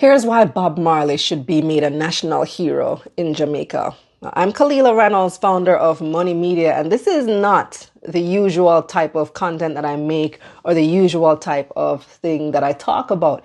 Here's why Bob Marley should be made a national hero in Jamaica. I'm Kalilah Reynolds, founder of Money Media, and this is not the usual type of content that I make or the usual type of thing that I talk about.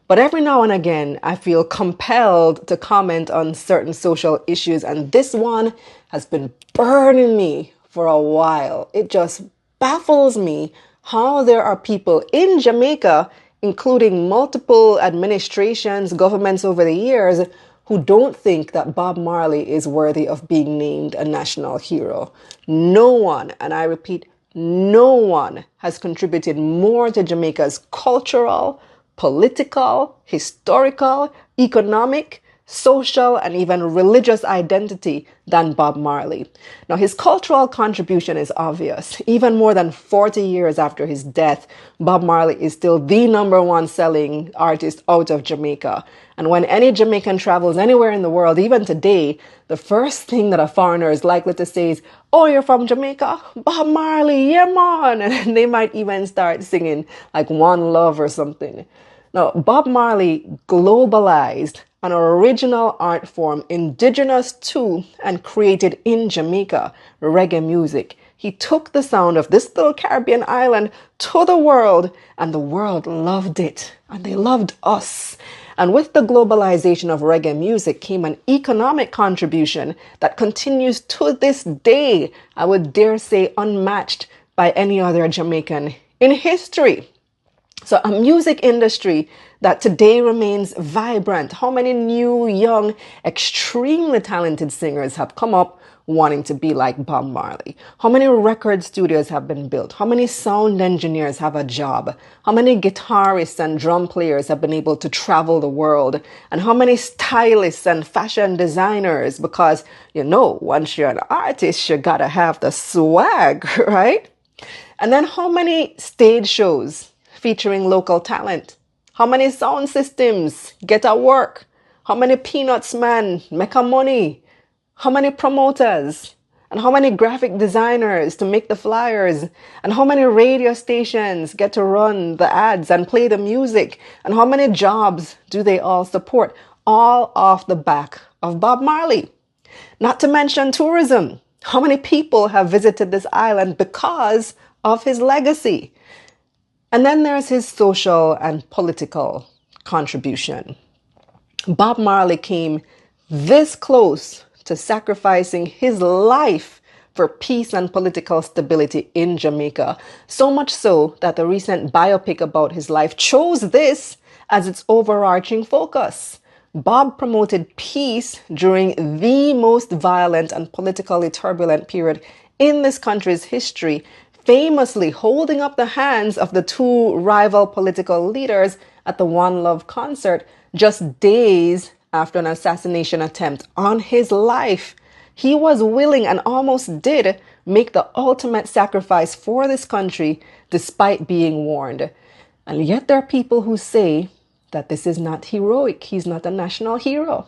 But every now and again, I feel compelled to comment on certain social issues, and this one has been burning me for a while. It just baffles me how there are people in Jamaica, including multiple administrations, governments over the years, who don't think that Bob Marley is worthy of being named a national hero. No one, and I repeat, no one has contributed more to Jamaica's cultural, political, historical, economic, social, and even religious identity than Bob Marley. Now, his cultural contribution is obvious. Even more than 40 years after his death, Bob Marley is still the #1 selling artist out of Jamaica. And when any Jamaican travels anywhere in the world, even today, the first thing that a foreigner is likely to say is, "Oh, you're from Jamaica? Bob Marley, yeah, man." And they might even start singing like One Love or something. Now, Bob Marley globalized an original art form indigenous to and created in Jamaica, reggae music. He took the sound of this little Caribbean island to the world, and the world loved it, and they loved us. And with the globalization of reggae music came an economic contribution that continues to this day, I would dare say unmatched by any other Jamaican in history. So a music industry that today remains vibrant. How many new, young, extremely talented singers have come up wanting to be like Bob Marley? How many record studios have been built? How many sound engineers have a job? How many guitarists and drum players have been able to travel the world? And how many stylists and fashion designers? Because, once you're an artist, you gotta have the swag, right? And then how many stage shows featuring local talent? How many sound systems get at work? How many peanuts man make a money? How many promoters? And how many graphic designers to make the flyers? And how many radio stations get to run the ads and play the music? And how many jobs do they all support? All off the back of Bob Marley. Not to mention tourism. How many people have visited this island because of his legacy? And then there's his social and political contribution. Bob Marley came this close to sacrificing his life for peace and political stability in Jamaica. So much so that the recent biopic about his life chose this as its overarching focus. Bob promoted peace during the most violent and politically turbulent period in this country's history, famously holding up the hands of the two rival political leaders at the One Love concert just days after an assassination attempt on his life. He was willing and almost did make the ultimate sacrifice for this country despite being warned. And yet there are people who say that this is not heroic. He's not a national hero.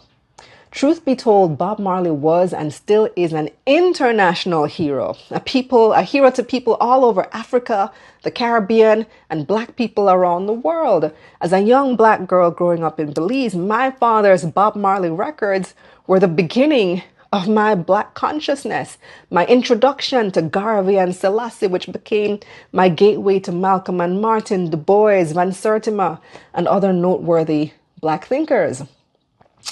Truth be told, Bob Marley was and still is an international hero, a hero to people all over Africa, the Caribbean, and Black people around the world. As a young Black girl growing up in Belize, my father's Bob Marley records were the beginning of my Black consciousness, my introduction to Garvey and Selassie, which became my gateway to Malcolm and Martin, Du Bois, Van Sertima, and other noteworthy Black thinkers.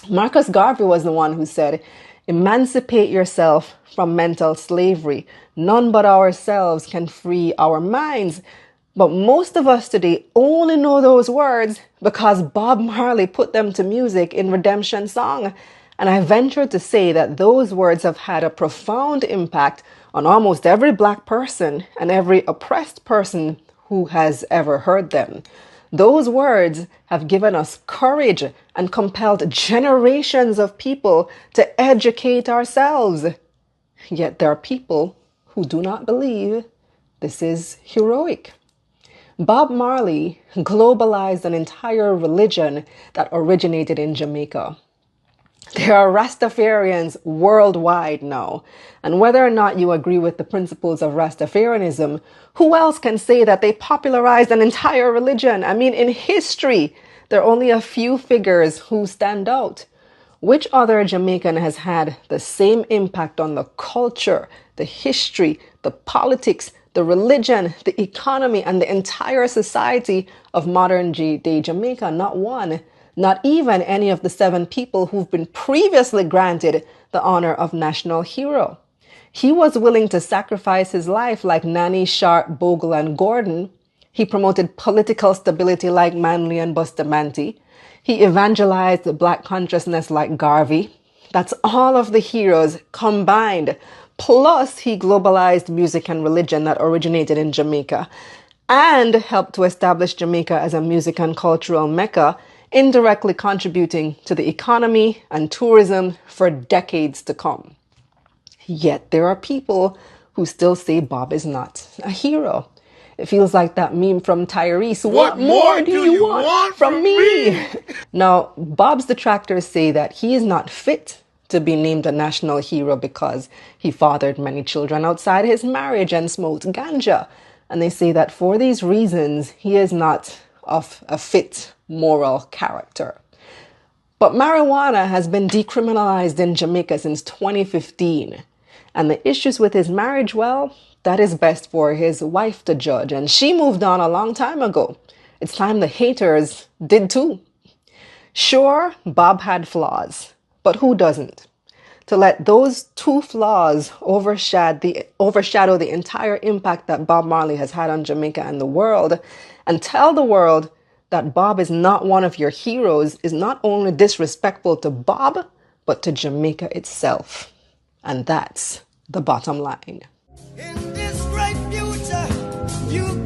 Marcus Garvey was the one who said, "Emancipate yourself from mental slavery. None but ourselves can free our minds." But most of us today only know those words because Bob Marley put them to music in Redemption Song. And I venture to say that those words have had a profound impact on almost every Black person and every oppressed person who has ever heard them. Those words have given us courage and compelled generations of people to educate ourselves. Yet there are people who do not believe this is heroic. Bob Marley globalized an entire religion that originated in Jamaica. There are Rastafarians worldwide now. And whether or not you agree with the principles of Rastafarianism, who else can say that they popularized an entire religion? I mean, in history, There are only a few figures who stand out. Which other Jamaican has had the same impact on the culture, the history, the politics, the religion, the economy, and the entire society of modern day Jamaica? Not one. Not even any of the 7 people who've been previously granted the honor of national hero. He was willing to sacrifice his life like Nanny, Sharp, Bogle, and Gordon. He promoted political stability like Manley and Bustamante. He evangelized the Black consciousness like Garvey. That's all of the heroes combined. Plus, he globalized music and religion that originated in Jamaica and helped to establish Jamaica as a music and cultural mecca, indirectly contributing to the economy and tourism for decades to come. Yet there are people who still say Bob is not a hero. It feels like that meme from Tyrese. What more do you want from me? Now, Bob's detractors say that he is not fit to be named a national hero because he fathered many children outside his marriage and smoked ganja. And they say that for these reasons, he is not of a fit moral character. But marijuana has been decriminalized in Jamaica since 2015. And the issues with his marriage, well, that is best for his wife to judge. And she moved on a long time ago. It's time the haters did too. Sure, Bob had flaws, but who doesn't? To let those 2 flaws overshadow the entire impact that Bob Marley has had on Jamaica and the world, and tell the world that Bob is not one of your heroes is not only disrespectful to Bob, but to Jamaica itself. And that's the bottom line. In this great future, you